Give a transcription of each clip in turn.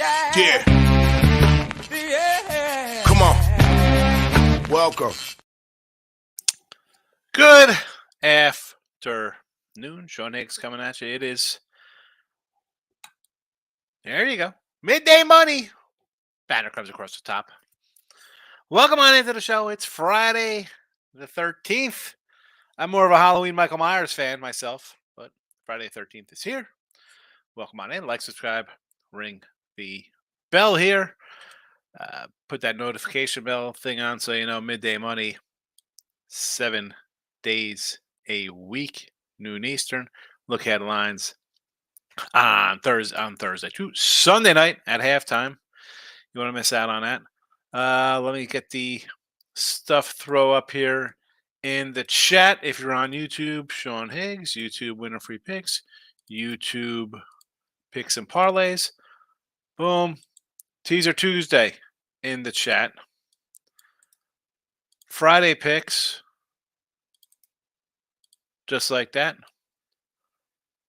Yeah. Come on. Welcome. Good afternoon. Sean Higgs coming at you. It is. There you go. Midday money. Banner comes across the top. Welcome on into the show. It's Friday the 13th. I'm more of a Halloween Michael Myers fan myself, but Friday the 13th is here. Welcome on in. Like, subscribe, ring the bell here. Put that notification bell thing on so you know midday money, 7 days a week, noon Eastern. Look headlines on Thursday too. Sunday night at halftime. You want to miss out on that? Let me get the stuff throw up here in the chat. If you're on YouTube, Sean Higgs, YouTube winner free picks, YouTube picks and parlays. Boom. Teaser Tuesday in the chat. Friday picks. Just like that.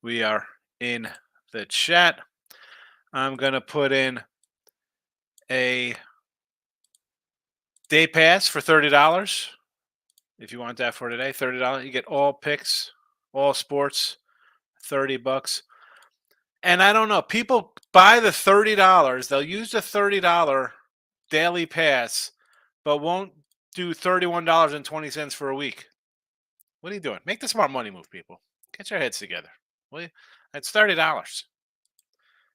We are in the chat. I'm going to put in a day pass for $30. If you want that for today, $30. You get all picks, all sports, $30. And I don't know, people buy the $30. They'll use the $30 daily pass, but won't do $31.20 for a week. What are you doing? Make the smart money move, people. Get your heads together. Will you? That's $30.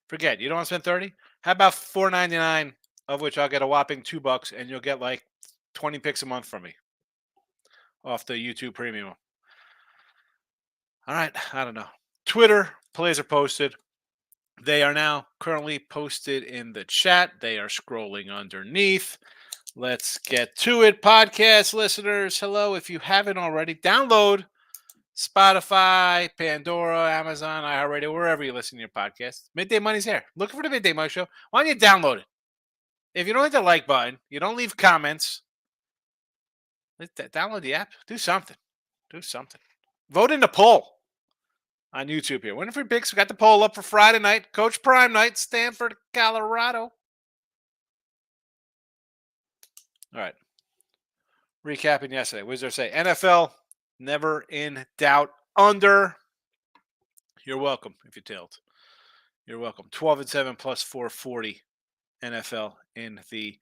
Forget, you don't want to spend $30? How about $4.99, of which I'll get a whopping $2, and you'll get like 20 picks a month from me off the YouTube Premium. All right, I don't know. Twitter plays are posted. They are now currently posted in the chat. They are scrolling underneath. Let's get to it. Podcast listeners, hello. If you haven't already, download Spotify, Pandora, Amazon, iHeartRadio, wherever you listen to your podcast. Midday Money's here. Looking for the Midday Money Show. Why don't you download it? If you don't hit the like button, you don't leave comments, download the app. Do something. Do something. Vote in the poll on YouTube here. Winning free picks. We got the poll up for Friday night. Coach Prime Night, Stanford, Colorado. All right. Recapping yesterday. What does there say? NFL, never in doubt. Under. You're welcome if you tailed. You're welcome. 12-7 plus 440 NFL in the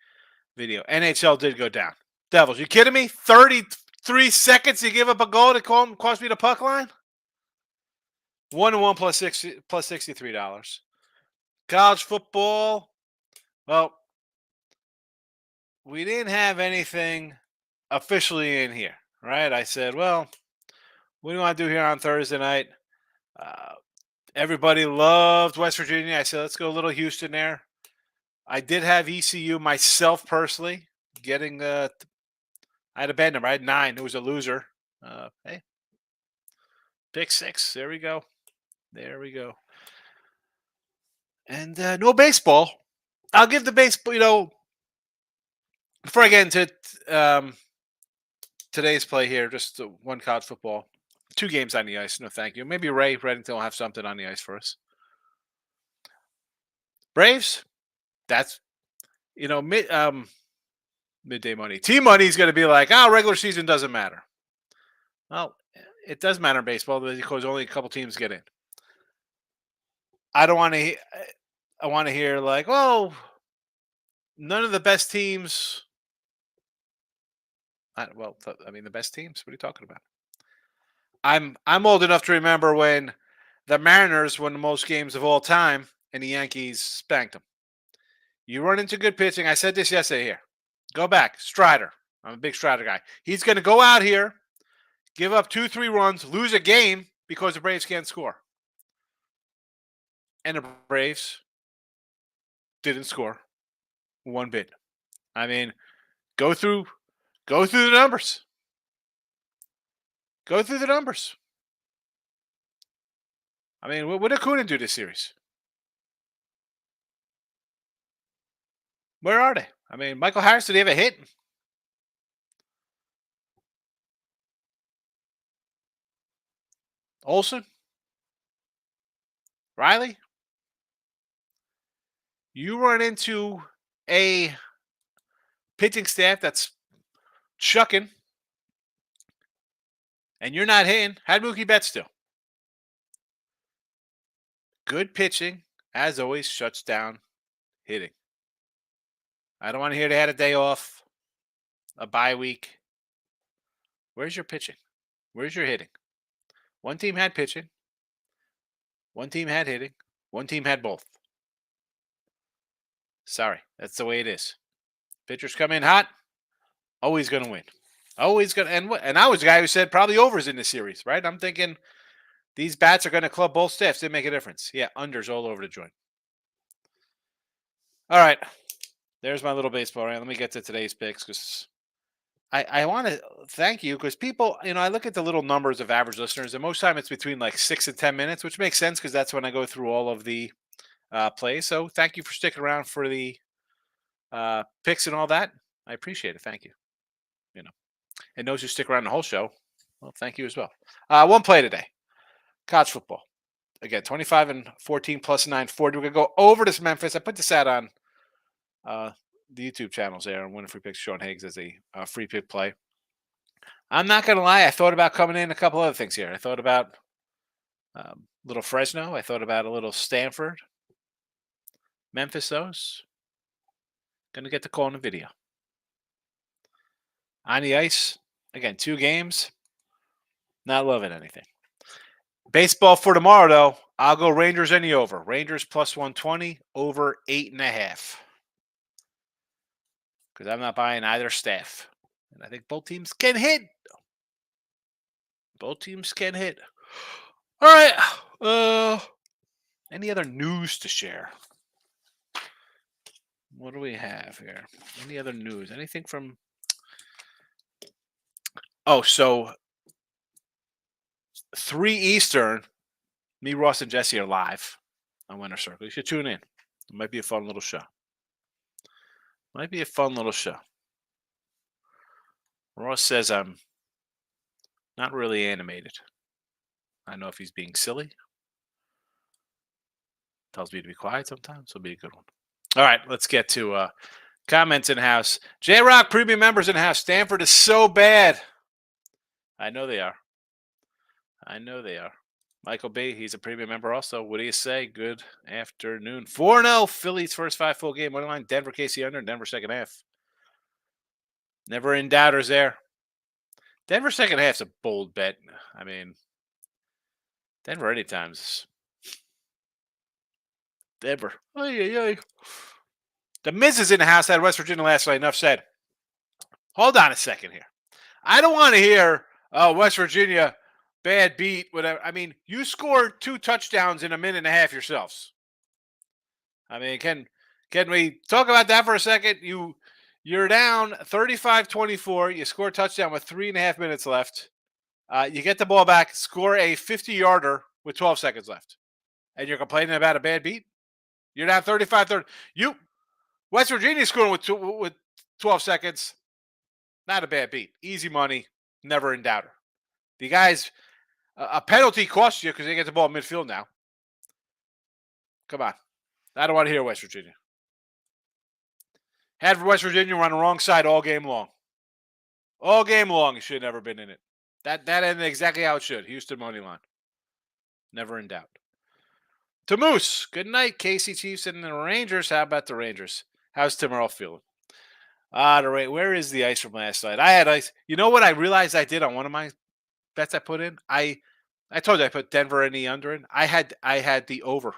video. NHL did go down. Devils, you kidding me? 33 seconds to give up a goal to cost me the puck line? 1-1 plus $63. College football. Well, we didn't have anything officially in here, right? I said, well, what do you want to do here on Thursday night? Everybody loved West Virginia. I said, let's go a little Houston there. I did have ECU myself personally getting I had a bad number. I had 9. It was a loser. Hey, pick 6. There we go. There we go. And no baseball. I'll give the baseball, before I get into today's play here, just one college football. 2 games on the ice. No, thank you. Maybe Ray Reddington will have something on the ice for us. Braves, that's, midday money. Team money is going to be like, regular season doesn't matter. Well, it does matter in baseball because only a couple teams get in. I don't want to. I want to hear like, none of the best teams. The best teams. What are you talking about? I'm old enough to remember when the Mariners won the most games of all time and the Yankees spanked them. You run into good pitching. I said this yesterday here. Go back. Strider. I'm a big Strider guy. He's going to go out here, give up 2-3 runs, lose a game because the Braves can't score. And the Braves didn't score one bit. I mean, go through the numbers. Go through the numbers. I mean, what did Acuna do this series? Where are they? I mean, Michael Harris, did he have a hit? Olsen? Riley? You run into a pitching staff that's chucking, and you're not hitting. How'd Mookie Betts do? Good pitching, as always, shuts down hitting. I don't want to hear they had a day off, a bye week. Where's your pitching? Where's your hitting? One team had pitching. One team had hitting. One team had both. Sorry, that's the way it is. Pitchers come in hot, always going to win. Always going to. And I was the guy who said probably overs in this series, right? I'm thinking these bats are going to club both staffs. Didn't make a difference. Yeah, unders all over the joint. All right. There's my little baseball rant. Let me get to today's picks because I want to thank you because people, I look at the little numbers of average listeners, and most time it's between like 6 and 10 minutes, which makes sense because that's when I go through all of the plays. So thank you for sticking around for the picks and all that. I appreciate it. Thank you. And those who stick around the whole show, well, thank you as well. One play today, college football. Again, 25 and 14 plus 940. We're going to go over this Memphis. I put this out on the YouTube channels there and winning free picks. Sean Higgs as a free pick play. I'm not going to lie. I thought about coming in a couple other things here. I thought about little Fresno. I thought about a little Stanford. Memphis, those. Going to get the call in the video. On the ice, again, 2 games. Not loving anything. Baseball for tomorrow, though. I'll go Rangers any over. Rangers plus 120, over 8.5. Because I'm not buying either staff. And I think both teams can hit. Both teams can hit. All right. Any other news to share? What do we have here? Any other news? Anything from... Oh, so 3 Eastern, me, Ross, and Jesse are live on Winter Circle. You should tune in. It might be a fun little show. Ross says I'm not really animated. I don't know if he's being silly. Tells me to be quiet sometimes. It'll be a good one. All right, let's get to comments in house. J-Rock premium members in house. Stanford is so bad. I know they are. Michael B., he's a premium member also. What do you say? Good afternoon. 4-0, Phillies first 5 full game. Money line, Denver, KC under, Denver second half. Never in doubters there. Denver second half's a bold bet. I mean, Denver anytime's. Denver. The Miz is in the house. Had West Virginia last night. Enough said. Hold on a second here. I don't want to hear West Virginia bad beat, whatever. I mean, you scored 2 touchdowns in a minute and a half yourselves. I mean, can we talk about that for a second? You're down 35-24. You score a touchdown with 3.5 minutes left. You get the ball back, score a 50-yarder with 12 seconds left. And you're complaining about a bad beat? You're down 35-30. West Virginia scoring with 12 seconds. Not a bad beat. Easy money. Never in doubter. The guys, a penalty costs you because they get the ball midfield now. Come on. I don't want to hear West Virginia. Had West Virginia on the wrong side all game long. All game long, it should have never been in it. That ended exactly how it should. Houston money line. Never in doubt. To Moose, good night, Casey Chiefs and the Rangers. How about the Rangers? How's Tim Earl feeling? Where is the ice from last night? I had ice. You know what I realized I did on one of my bets I put in? I told you I put Denver and the under in. I had the over.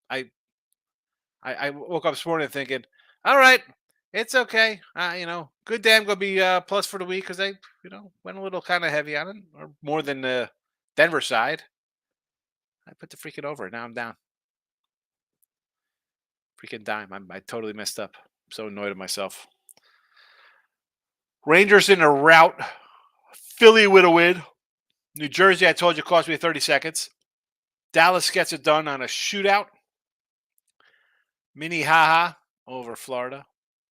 I woke up this morning thinking, all right, it's okay. Good damn gonna be plus for the week because I went a little kind of heavy on it, or more than the Denver side. I put the freaking over. Now I'm down. Freaking dime. I totally messed up. I'm so annoyed at myself. Rangers in a rout. Philly with a win. New Jersey, I told you, cost me 30 seconds. Dallas gets it done on a shootout. Minnehaha over Florida.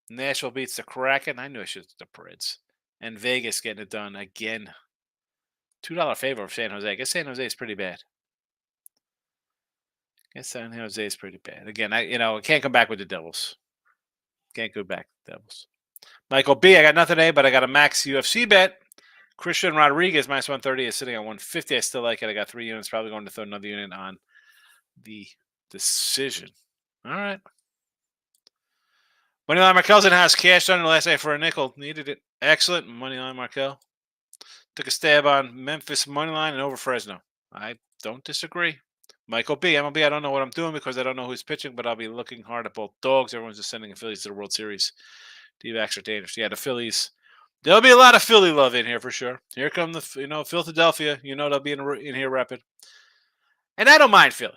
Nashville beats the Kraken. I knew I should the Preds. And Vegas getting it done again. $2 favor of San Jose. I guess San Jose is pretty bad. Guess San Jose is pretty bad. Again, I can't come back with the Devils. Can't go back with the Devils. Michael B, I got nothing A, but I got a max UFC bet. Christian Rodriguez minus 130 is sitting at 150. I still like it. I got 3 units. Probably going to throw another unit on the decision. All right. Moneyline Markel's in house. Cashed on the last night for a nickel. Needed it. Excellent. Moneyline Markel. Took a stab on Memphis Moneyline and over Fresno. I don't disagree. Michael B. MLB, I don't know what I'm doing because I don't know who's pitching, but I'll be looking hard at both dogs. Everyone's just sending the Phillies to the World Series. D-backs are dangerous. Yeah, the Phillies. There'll be a lot of Philly love in here for sure. Here come the Philadelphia. They'll be in here repping. And I don't mind Philly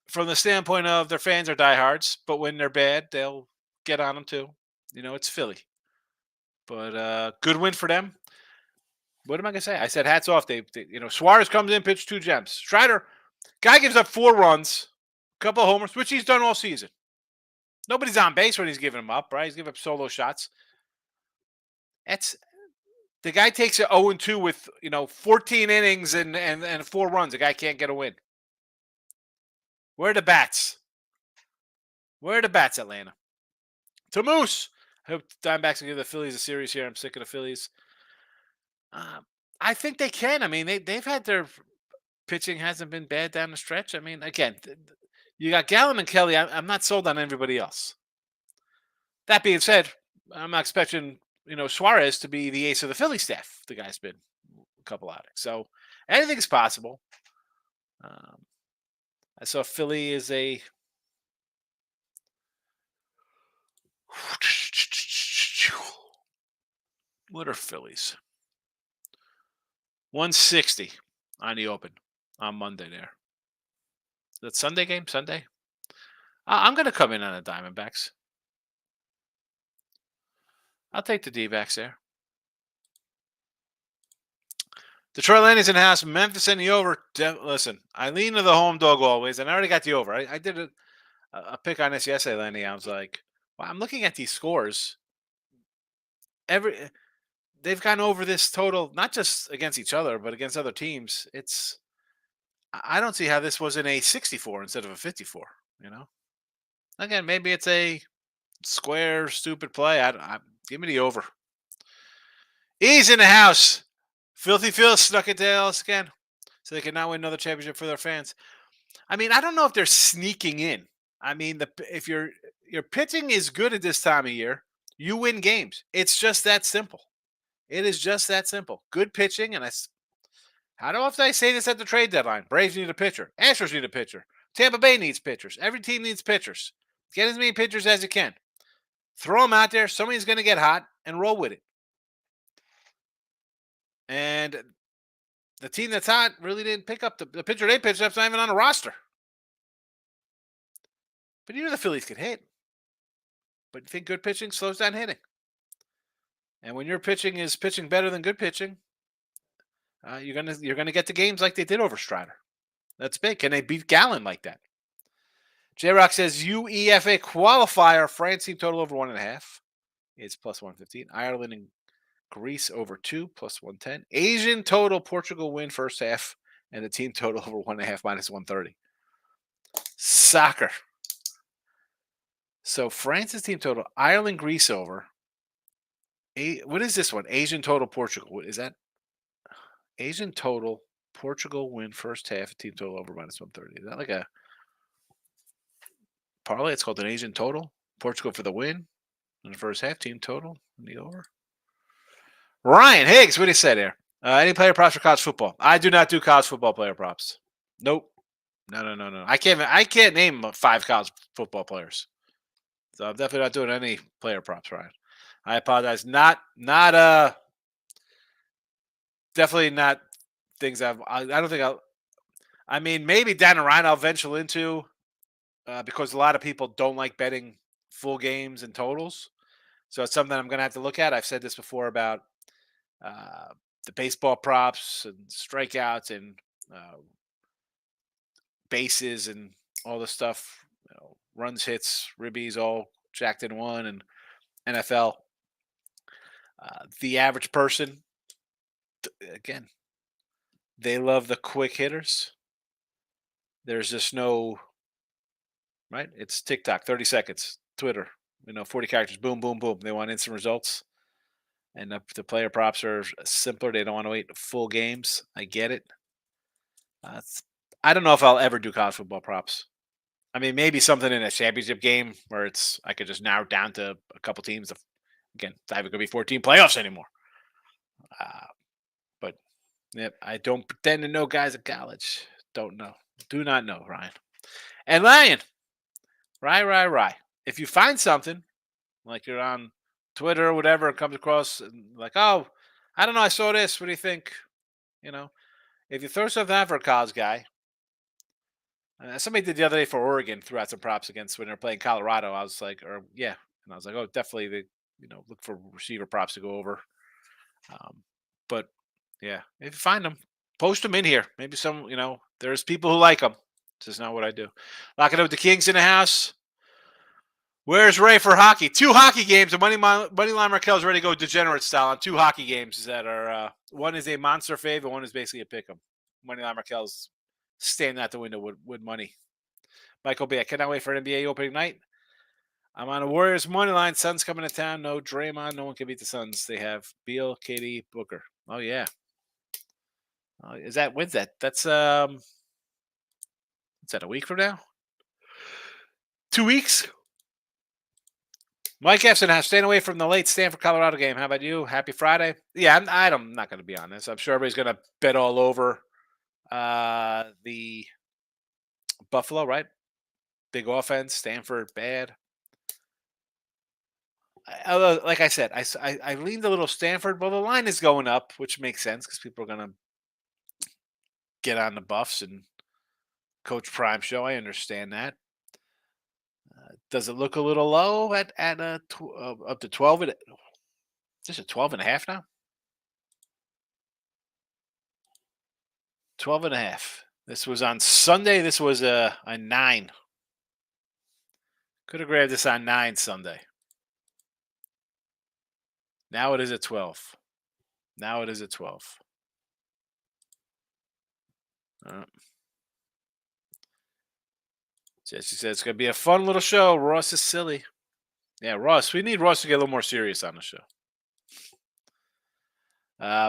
from the standpoint of their fans are diehards, but when they're bad, they'll get on them too. It's Philly. But good win for them. What am I gonna say? I said hats off. Suarez comes in, pitched 2 gems. Strider, guy gives up 4 runs, a couple of homers, which he's done all season. Nobody's on base when he's giving them up, right? He's giving up solo shots. The guy takes it 0-2 with 14 innings and 4 runs. The guy can't get a win. Where are the bats? Where are the bats, Atlanta? To Moose. I hope Diamondbacks can give the Phillies a series here. I'm sick of the Phillies. I think they can. I mean, they've had their pitching hasn't been bad down the stretch. I mean, again, you got Gallen and Kelly. I'm not sold on everybody else. That being said, I'm not expecting Suarez to be the ace of the Philly staff. The guy's been a couple outings, so anything is possible. I saw Philly is a what are Phillies? 160 on the open on Monday there. That Sunday game? Sunday? I'm going to come in on the Diamondbacks. I'll take the D-backs there. Detroit Landing's in the house. Memphis in the over. Listen, I lean to the home dog always, and I already got the over. I did a pick on this yesterday, Landing. I was like, wow, I'm looking at these scores. They've gone over this total, not just against each other, but against other teams. I don't see how this wasn't a 64 instead of a 54. Again, maybe it's a square, stupid play. Give me the over. E's in the house. Filthy Phil snuck it to Dallas again, so they can now win another championship for their fans. I mean, I don't know if they're sneaking in. I mean, if your pitching is good at this time of year, you win games. It's just that simple. It is just that simple. Good pitching, and how often I say this at the trade deadline? Braves need a pitcher. Astros need a pitcher. Tampa Bay needs pitchers. Every team needs pitchers. Get as many pitchers as you can. Throw them out there. Somebody's going to get hot and roll with it. And the team that's hot really didn't pick up the pitcher they pitched up's not even on the roster. But the Phillies can hit. But you think good pitching slows down hitting. And when your pitching is pitching better than good pitching, you're gonna get the games like they did over Strider. That's big. Can they beat Gallen like that? J-Rock says UEFA qualifier. France team total over 1.5. It's plus 115. Ireland and Greece over 2 plus 110. Asian total. Portugal win first half, and the team total over 1.5 minus 130. Soccer. So France's team total. Ireland, Greece over. What is this one? Asian total. Portugal. What is that? Asian total. Portugal win first half. Team total over minus 130. Is that like a parlay? It's called an Asian total. Portugal for the win. In the first half. Team total. In the over. Ryan Higgs, what do you say there? Any player props for college football? I do not do college football player props. Nope. No. I can't name 5 college football players. So I'm definitely not doing any player props, Ryan. I apologize. Definitely not things I don't think I mean, maybe down the line I'll venture into because a lot of people don't like betting full games and totals. So it's something I'm going to have to look at. I've said this before about the baseball props and strikeouts and bases and all the stuff, runs, hits, ribbies, all jacked in one, and NFL. The average person, again, they love the quick hitters. There's just no right. It's TikTok, 30 seconds. Twitter, 40 characters. Boom, boom, boom. They want instant results, and the player props are simpler. They don't want to wait full games. I get it. I don't know if I'll ever do college football props. I mean, maybe something in a championship game where I could just narrow it down to a couple teams. Again, it's not even going to be 14 playoffs anymore. But yep, I don't pretend to know guys at college. Don't know. Do not know, Ryan. And Ryan, Rye. If you find something, like you're on Twitter or whatever, it comes across like, oh, I don't know, I saw this. What do you think? If you throw something out for a college guy, somebody did the other day for Oregon, threw out some props against when they're playing Colorado. I was like, and I was like, oh, definitely, look for receiver props to go over. But yeah, if you find them, post them in here. Maybe there's people who like them. This is not what I do. Locking up with the Kings in the house. Where's Ray for hockey? 2 hockey games. The Moneyline Markel's ready to go degenerate style on 2 hockey games that are one is a monster fave and one is basically a pick 'em. Moneyline Markel's standing out the window with money. Michael B. I cannot wait for an NBA opening night. I'm on a Warriors money line. Suns coming to town. No Draymond. No one can beat the Suns. They have Beal, KD, Booker. Oh yeah. When's that? That's Is that a week from now? 2 weeks. Mike Epson has staying away from the late Stanford Colorado game. How about you? Happy Friday. Yeah, I'm not going to be on this. I'm sure everybody's going to bet all over the Buffalo, right? Big offense. Stanford bad. Like I said, I leaned a little Stanford, but the line is going up, which makes sense because people are going to get on the Buffs and Coach Prime show. I understand that. Does it look a little low at up to 12? Is it 12 and a half now? 12 and a half. This was on Sunday. This was a 9. Could have grabbed this on 9 Sunday. Now it is at 12. Jesse said it's going to be a fun little show. Ross is silly. Yeah, Ross. We need Ross to get a little more serious on the show.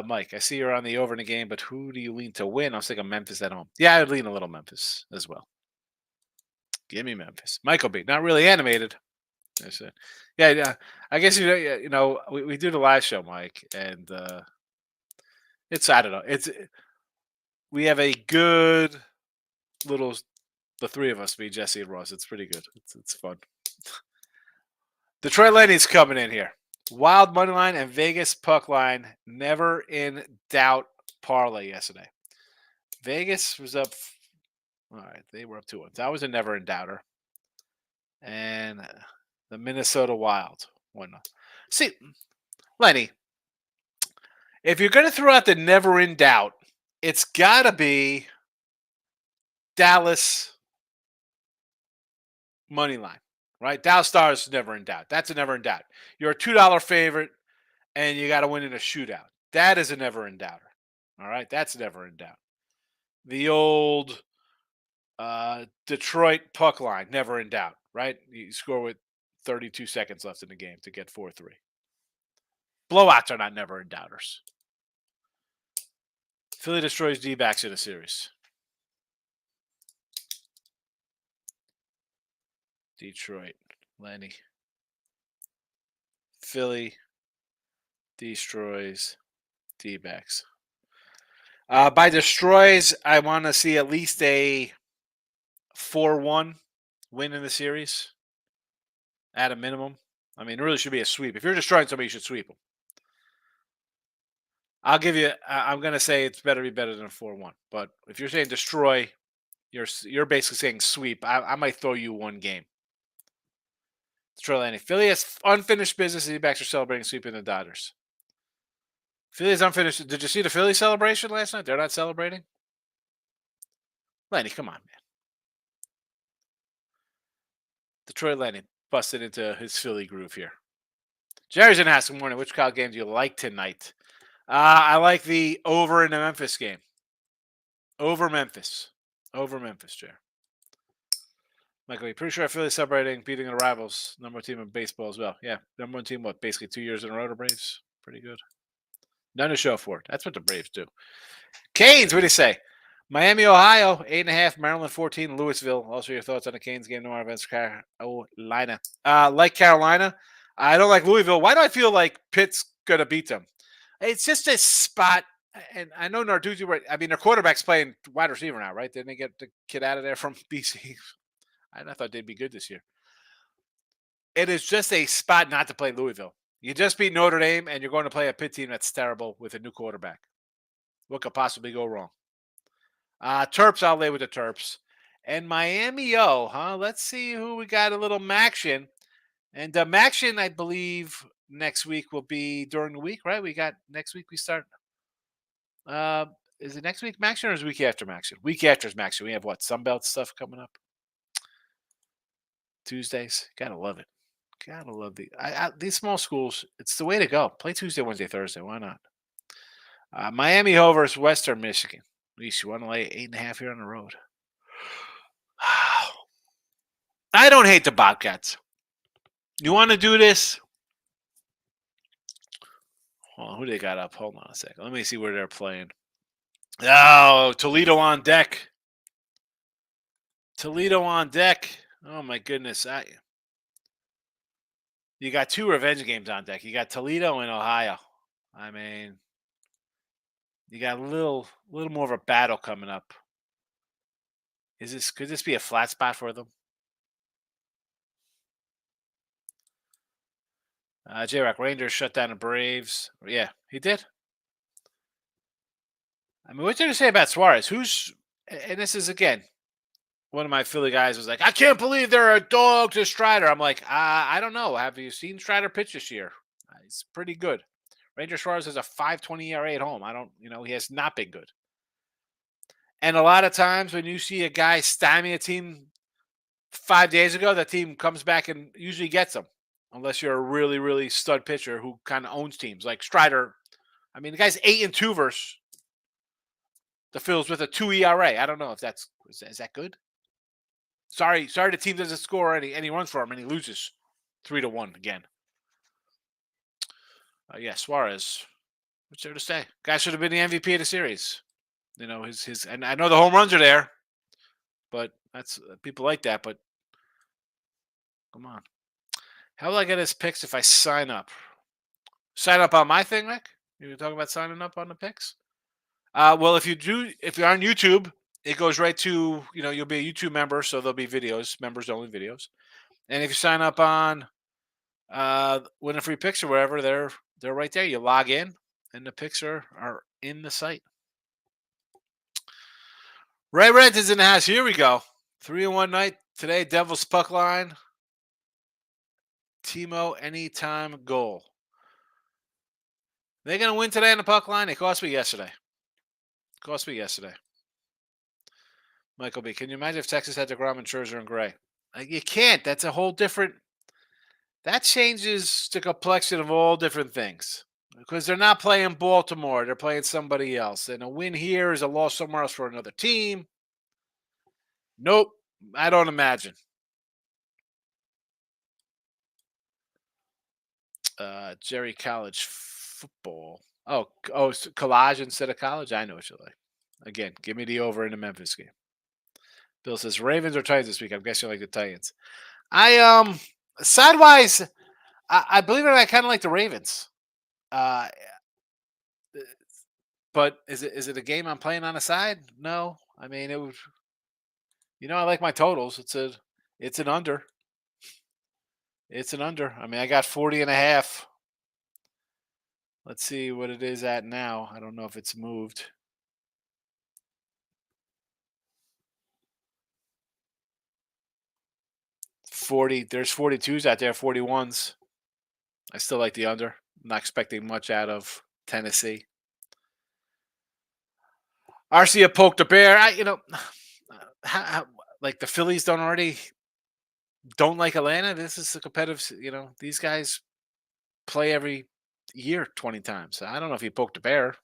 Mike, I see you're on the over in the game, but who do you lean to win? I was thinking Memphis at home. Yeah, I'd lean a little Memphis as well. Give me Memphis. Michael B. Not really animated. I said, yeah. I guess we do the live show, Mike, and I don't know. We have a good little. The 3 of us, me, Jesse, and Ross. It's pretty good. It's fun. Detroit Lenny's coming in here. Wild money line and Vegas puck line. Never in doubt parlay yesterday. Vegas was up. All right, they were up 2-1. That was a never in doubter. And the Minnesota Wild won. See, Lenny, if you're going to throw out the never in doubt, it's got to be Dallas money line, right? Dallas Stars is never in doubt. That's a never in doubt. You're a $2 favorite, and you got to win in a shootout. That is a never in doubter. All right, that's never in doubt. The old Detroit puck line, never in doubt, right? You score with 32 seconds left in the game to get 4-3. Blowouts are not never in doubters. Philly destroys D-backs in a series. Detroit, Lenny. Philly destroys D-backs. By destroys, I want to see at least a 4-1 win in the series at a minimum. I mean, it really should be a sweep. If you're destroying somebody, you should sweep them. I'm going to say it's better than a 4-1. But if you're saying destroy, you're basically saying sweep. I might throw you one game. Detroit Landing. Philly has unfinished business. The D-backs are celebrating sweeping the Dodgers. Philly is unfinished. Did you see the Philly celebration last night? They're not celebrating? Lenny, come on, man. Detroit Lenny busted into his Philly groove here. Jerry's in asking morning, which college game do you like tonight? I like the over in the Memphis game. Over Memphis, Jer. Michael, pretty sure Philly's celebrating beating the rivals, number one team in baseball as well. Yeah, number one team, what, basically 2 years in a row, the Braves? Pretty good. None to show for it. That's what the Braves do. Canes, what do you say? Miami, Ohio, 8.5. Maryland, 14. Louisville. Also, your thoughts on the Canes game tomorrow against Carolina? Like Carolina, I don't like Louisville. Why do I feel like Pitt's gonna beat them? It's just a spot, and I know Narduzzi. Right? I mean, their quarterback's playing wide receiver now, right? Didn't they get the kid out of there from BC? I thought they'd be good this year. It is just a spot not to play Louisville. You just beat Notre Dame, and you're going to play a Pitt team that's terrible with a new quarterback. What could possibly go wrong? Terps, I'll lay with the Terps. And Miami, let's see who we got a little Maction. And Maction, I believe, next week will be during the week, right? We got next week we start. Is it next week Maction or is it week after Maction? Week after is Maction. We have what? Sunbelt stuff coming up. Tuesdays. Gotta love it. Gotta love these small schools. It's the way to go. Play Tuesday, Wednesday, Thursday. Why not? Miami Ho versus Western Michigan. At least you want to lay 8.5 here on the road. I don't hate the Bobcats. You want to do this? Hold on, who they got up? Hold on a second. Let me see where they're playing. Oh, Toledo on deck. Toledo on deck. Oh, my goodness. You got two revenge games on deck. You got Toledo and Ohio. I mean, you got a little more of a battle coming up. Could this be a flat spot for them? J-Rock Rangers shut down the Braves. Yeah, he did. I mean, what's there to say about Suarez? And this is, again, one of my Philly guys was like, I can't believe they're a dog to Strider. I'm like, I don't know. Have you seen Strider pitch this year? He's pretty good. Ranger Suarez has a 5.20 ERA at home. He has not been good. And a lot of times when you see a guy stymie a team 5 days ago, that team comes back and usually gets them. Unless you're a really, really stud pitcher who kind of owns teams. Like Strider. I mean, the guy's 8-2 versus the Phils with a 2 ERA. I don't know if is that good? Sorry, the team doesn't score any runs for him, and he loses 3-1 again. Yeah, Suarez. What's there to say? Guy should have been the MVP of the series. His and I know the home runs are there, but that's people like that. But come on, how will I get his picks if I sign up? Sign up on my thing, Rick? You talking about signing up on the picks? Well, if you're on YouTube, it goes right to, you'll be a YouTube member, so there'll be videos, members only videos. And if you sign up on Win a Free Picks or whatever, they're right there. You log in, and the picks are in the site. Ray Rent is in the house. Here we go. 3-1 night today. Devils puck line. Timo anytime goal. They're going to win today on the puck line. It cost me yesterday. Michael B. Can you imagine if Texas had DeGrom and Scherzer and Gray? You can't. That's a whole different. That changes the complexion of all different things. Because they're not playing Baltimore. They're playing somebody else. And a win here is a loss somewhere else for another team. Nope. I don't imagine. Jerry College football. Oh, collage instead of college? I know what you like. Again, give me the over in the Memphis game. Bill says Ravens or Titans this week. I'm guessing you like the Titans. Sidewise, I believe it or not, I kind of like the Ravens. But is it a game I'm playing on the side? No. I mean, it would. I like my totals. It's an under. It's an under. I mean, I got 40.5. Let's see what it is at now. I don't know if it's moved. 40. There's 42s out there, 41s. I still like the under. I'm not expecting much out of Tennessee. Arcia poked a bear. Like the Phillies don't like Atlanta. This is a competitive. These guys play every year 20 times. I don't know if he poked a bear.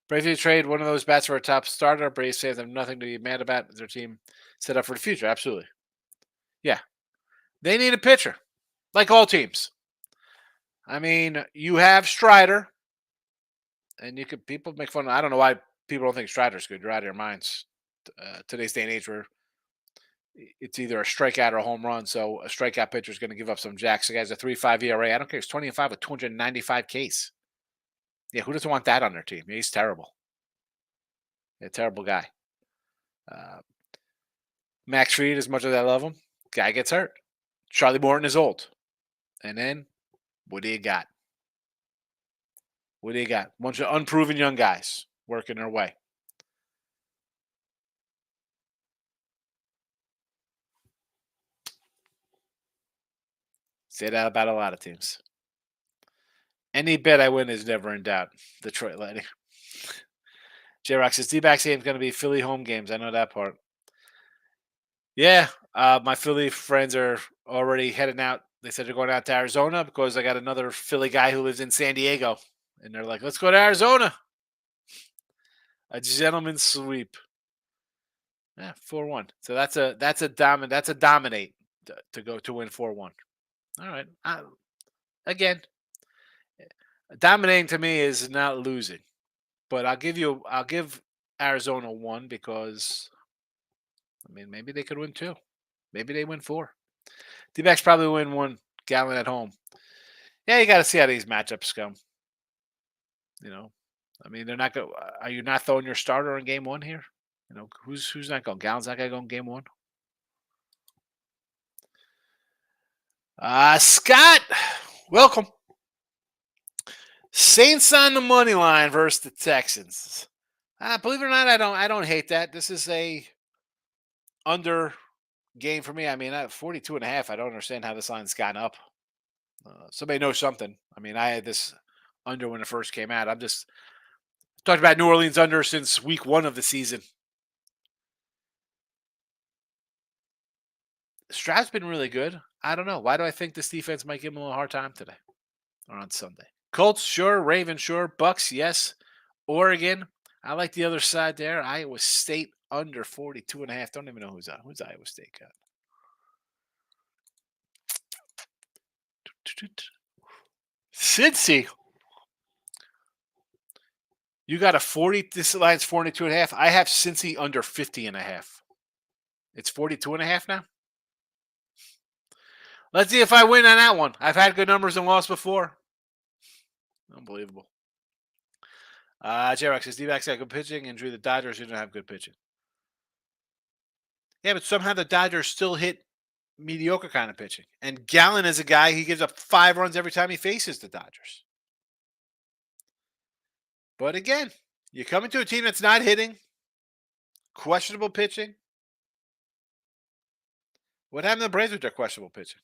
Braves need to trade one of those bats for a top starter. Braves fans have nothing to be mad about. Their team set up for the future. Absolutely. Yeah. They need a pitcher, like all teams. I mean, you have Strider, and you could people make fun. I don't know why people don't think Strider's good. You're out of your minds. Today's day and age, where it's either a strikeout or a home run. So a strikeout pitcher is going to give up some jacks. The guy's a 3.5 ERA. I don't care. He's 20-5 with 295 Ks. Yeah, who doesn't want that on their team? He's terrible. A terrible guy. Max Fried, as much as I love him, guy gets hurt. Charlie Morton is old. And then, what do you got? What do you got? A bunch of unproven young guys working their way. Say that about a lot of teams. Any bet I win is never in doubt. Detroit Lightning. J-Rock says D-backs game is going to be Philly home games. I know that part. Yeah, my Philly friends are already heading out. They said they're going out to Arizona because I got another Philly guy who lives in San Diego. And they're like, let's go to Arizona. A gentleman's sweep. Yeah, 4-1. So that's a dominate to go to win 4-1. All right. Again, dominating to me is not losing. But I'll give Arizona 1 because I mean maybe they could win 2. Maybe they win 4. D-backs probably win 1. Gallon at home. Yeah, you got to see how these matchups go. You know, I mean, they're not going. Are you not throwing your starter in game 1 here? You know, who's not going? Gallon's not going to go in game 1. Scott, welcome. Saints on the money line versus the Texans. Believe it or not, I don't hate that. This is a under game for me. I mean, at 42.5, I don't understand how this line's gotten up. Somebody knows something. I mean, I had this under when it first came out. I'm just talked about New Orleans under since week 1 of the season. Stroud's been really good. I don't know. Why do I think this defense might give him a little hard time today or on Sunday? Colts, sure. Ravens, sure. Bucks, yes. Oregon, I like the other side there. Iowa State under 42.5. Don't even know who's Iowa State got. Cincy. You got a 40. This line's 42.5. I have Cincy under 50.5. It's 42.5 now. Let's see if I win on that one. I've had good numbers and lost before. Unbelievable. J-Rock says D-backs got good pitching and drew the Dodgers who don't have good pitching. Yeah, but somehow the Dodgers still hit mediocre kind of pitching. And Gallon is a guy, he gives up 5 runs every time he faces the Dodgers. But again, you come into a team that's not hitting, questionable pitching. What happened to the Braves with their questionable pitching?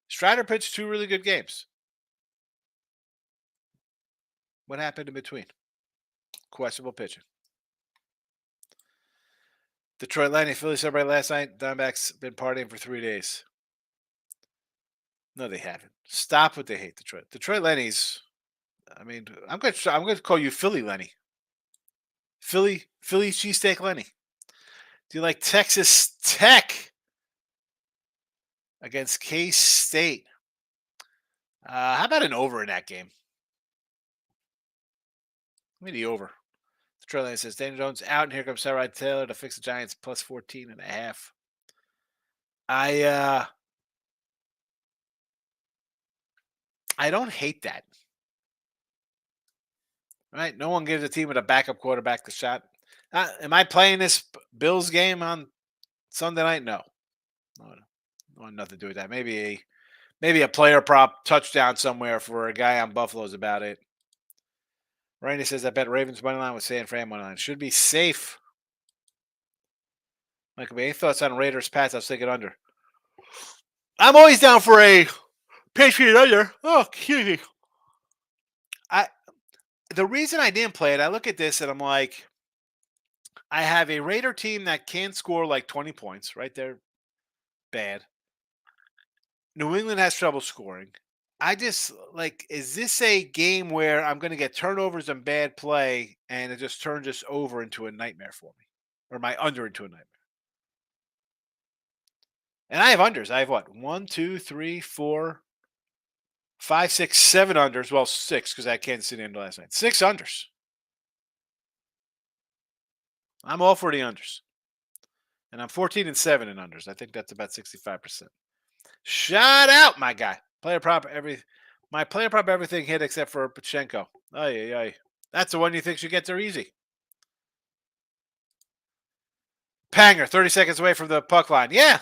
Strider pitched 2 really good games. What happened in between? Questionable pitching. Detroit Lightning, Philly celebrated last night. Diamondbacks been partying for 3 days. No, they haven't. Stop what they hate, Detroit. Detroit Lenny's. I mean, I'm going to call you Philly Lenny. Philly cheesesteak Lenny. Do you like Texas Tech against K-State? How about an over in that game? Give me the over. Detroit Lenny says Daniel Jones out, and here comes Tyrod Taylor to fix the Giants plus 14.5. I don't hate that. Right? No one gives a team with a backup quarterback the shot. Am I playing this Bills game on Sunday night? No. I want nothing to do with that. Maybe a player prop touchdown somewhere for a guy on Buffalo's about it. Randy says I bet Ravens money line with San Fran money line. Should be safe. Michael, any thoughts on Raiders Pats? I was thinking under. I'm always down for a Patriot under. Oh, excuse me. The reason I didn't play it, I look at this and I'm like, I have a Raider team that can score like 20 points, right? They're bad. New England has trouble scoring. I just like, is this a game where I'm going to get turnovers and bad play, and it just turns this over into a nightmare for me, or my under into a nightmare? And I have unders. I have what? One, two, three, four, five, six, seven unders. Well, six because I can't see the end last night. Six unders. I'm all for the unders, and I'm 14-7 in unders. I think that's about 65%. Shout out, my guy. Player prop every. My player prop everything hit except for Pachenko. Ay, ay, ay. That's the one you think should get there easy. Panger, 30 seconds away from the puck line. Yeah,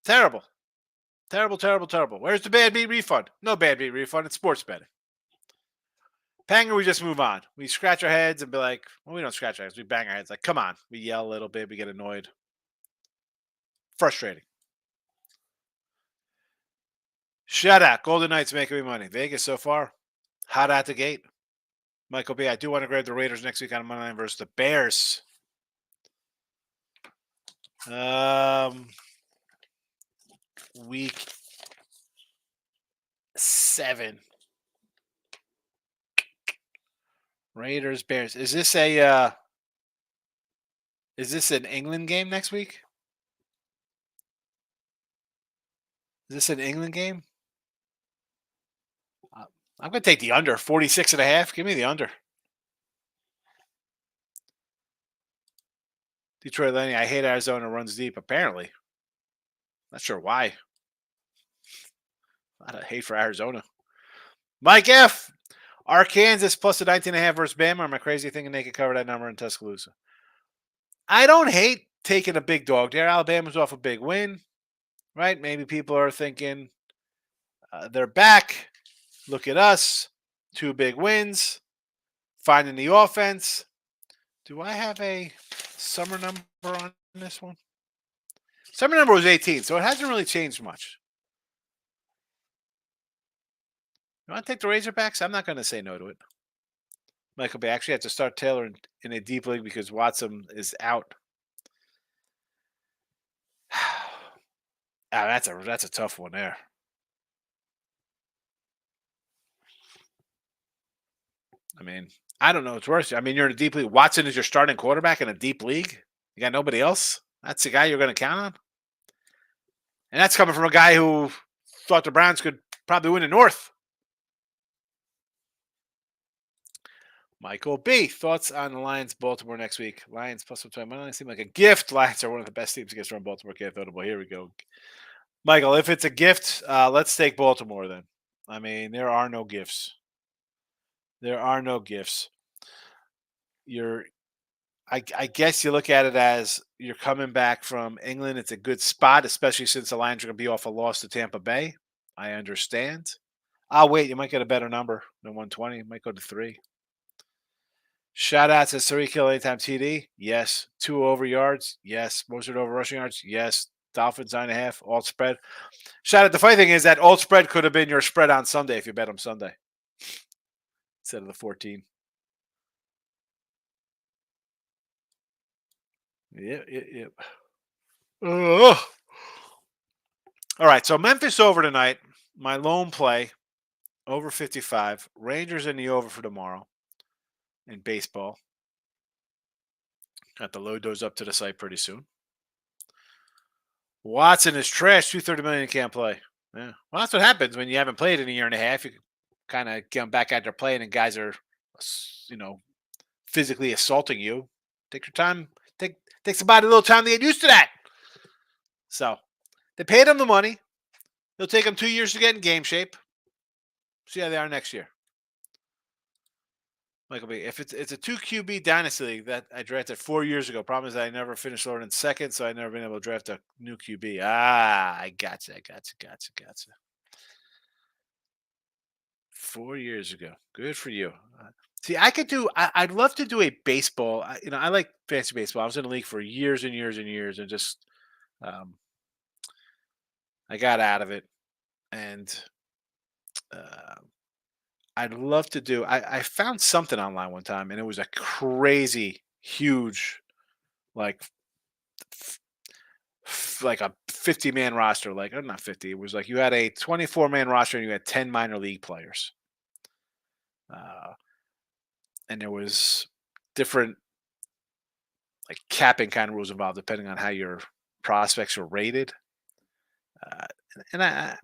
terrible. Terrible, terrible, terrible. Where's the bad beat refund? No bad beat refund. It's sports betting. Panger, we just move on. We scratch our heads and be like, well, we don't scratch our heads. We bang our heads like, come on. We yell a little bit. We get annoyed. Frustrating. Shout out. Golden Knights making me money. Vegas so far, hot out the gate. Michael B., I do want to grab the Raiders next week on Monday Night versus the Bears. Week 7. Raiders, Bears. Is this an England game next week? Is this an England game? I'm going to take the under, 46.5. Give me the under. Detroit Lenny, I hate Arizona runs deep, apparently. Not sure why. A lot of hate for Arizona. Mike F. Arkansas plus a 19.5 versus Bama. Am I crazy thinking they could cover that number in Tuscaloosa? I don't hate taking a big dog there. Alabama's off a big win, right? Maybe people are thinking they're back. Look at us. 2 big wins. Finding the offense. Do I have a summer number on this one? Summer number was 18, so it hasn't really changed much. You want to take the Razorbacks? I'm not going to say no to it. Michael Bay actually had to start Taylor in a deep league because Watson is out. That's a tough one there. I mean, I don't know what's worse. I mean, you're in a deep league. Watson is your starting quarterback in a deep league. You got nobody else. That's the guy you're going to count on. And that's coming from a guy who thought the Browns could probably win the North. Michael B. Thoughts on the Lions Baltimore next week? Lions plus 120. Might seem like a gift. Lions are one of the best teams against run Baltimore. Can't throw. Here we go. Michael, if it's a gift, let's take Baltimore then. I mean, there are no gifts. There are no gifts. I guess you look at it as you're coming back from England. It's a good spot, especially since the Lions are going to be off a loss to Tampa Bay. I understand. I'll wait. You might get a better number than 120. You might go to 3. Shout out to Tariq Hill anytime TD. Yes. 2 over yards. Yes. Mostert over rushing yards. Yes. Dolphins 9.5. Alt spread. Shout out. The funny thing is that alt spread could have been your spread on Sunday if you bet them Sunday instead of the 14. Yep. All right. So Memphis over tonight. My lone play over 55. Rangers in the over for tomorrow in baseball. Got the load those up to the site pretty soon. Watson is trash. $230 million can't play. Yeah. Well, that's what happens when you haven't played in a year and a half. You kind of get them back out there playing, and guys are, physically assaulting you. Take your time. Takes about a little time to get used to that. So they paid them the money. It'll take them 2 years to get in game shape. See how they are next year. Michael B. If it's a 2 QB dynasty league that I drafted 4 years ago, problem is that I never finished lower than second, so I've never been able to draft a new QB. I gotcha. 4 years ago. Good for you. See, I'd love to do a baseball. I like fantasy baseball. I was in the league for years and years and years, and just I got out of it. And I'd love to do. I found something online one time, and it was a crazy, huge, like like a 50-man roster, like or not 50. It was like you had a 24-man roster and you had 10 minor league players, uh, and there was different like capping kind of rules involved depending on how your prospects were rated. Uh, and I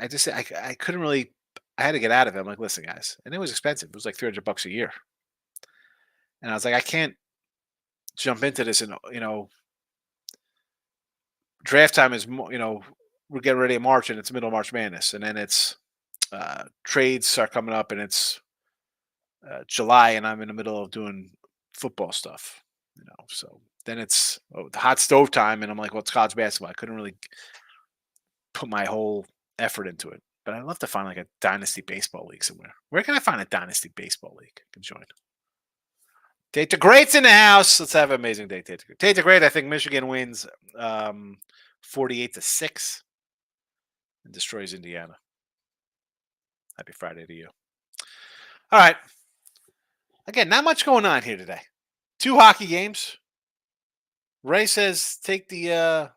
just I couldn't really. I had to get out of it. I'm like, listen, guys, and it was expensive. It was like $300 a year, and I was like, I can't jump into this and draft time is we're getting ready in March and it's middle of March Madness, and then it's trades start coming up and it's July and I'm in the middle of doing football stuff, So then it's the hot stove time, and I'm like, well, it's college basketball. I couldn't really put my whole effort into it, but I'd love to find like a dynasty baseball league somewhere. Where can I find a dynasty baseball league I can join? Tate the Great's in the house. Let's have an amazing day, Tate the Great. Tate the Great. I think Michigan wins 48-6 and destroys Indiana. Happy Friday to you. All right. Again, not much going on here today. 2 hockey games. Ray says take the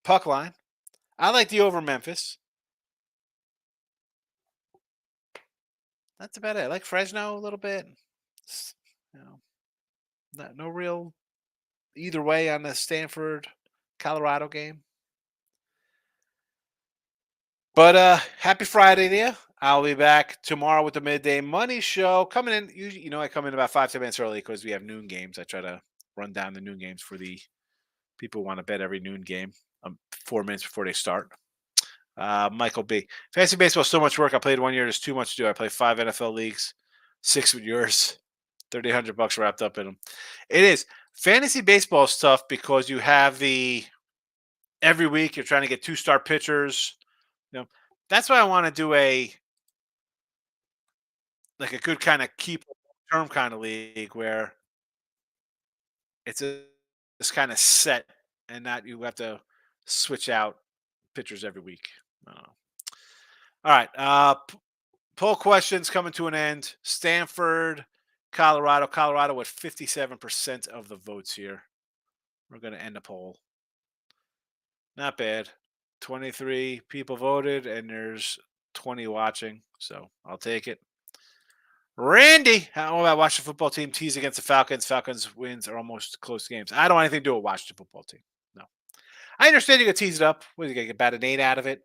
puck line. I like the over Memphis. That's about it. I like Fresno a little bit. No real either way on the Stanford Colorado game. But happy Friday to you. I'll be back tomorrow with the Midday Money Show. Coming in, I come in about 5-10 minutes early because we have noon games. I try to run down the noon games for the people who want to bet every noon game 4 minutes before they start. Michael B. Fantasy baseball is so much work. I played 1 year. There's too much to do. I play 5 NFL leagues, 6 with yours, $3,800 wrapped up in them. It is. Fantasy baseball is tough because you have every week you're trying to get 2-star pitchers. That's why I want to do a good kind of keep term kind of league where it's kind of set and not you have to switch out pitchers every week. I don't know. All right. Poll questions coming to an end. Stanford, Colorado. Colorado with 57% of the votes here. We're going to end the poll. Not bad. 23 people voted, and there's 20 watching, so I'll take it. Randy, how about watch the football team tease against the Falcons? Falcons wins are almost close games. I don't want anything to do with watch the football team. No. I understand you can tease it up. What, you get about an 8 out of it?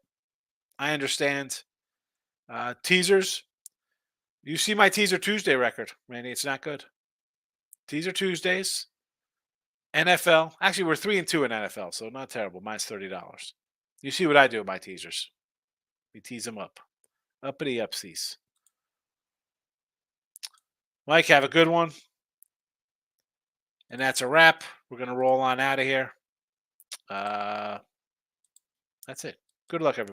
I understand. Teasers. You see my Teaser Tuesday record, Randy. It's not good. Teaser Tuesdays. NFL. Actually, we're 3-2 in NFL, so not terrible. Minus $30. You see what I do with my teasers. We tease them up. Uppity upsies. Mike, have a good one. And that's a wrap. We're going to roll on out of here. That's it. Good luck, everybody.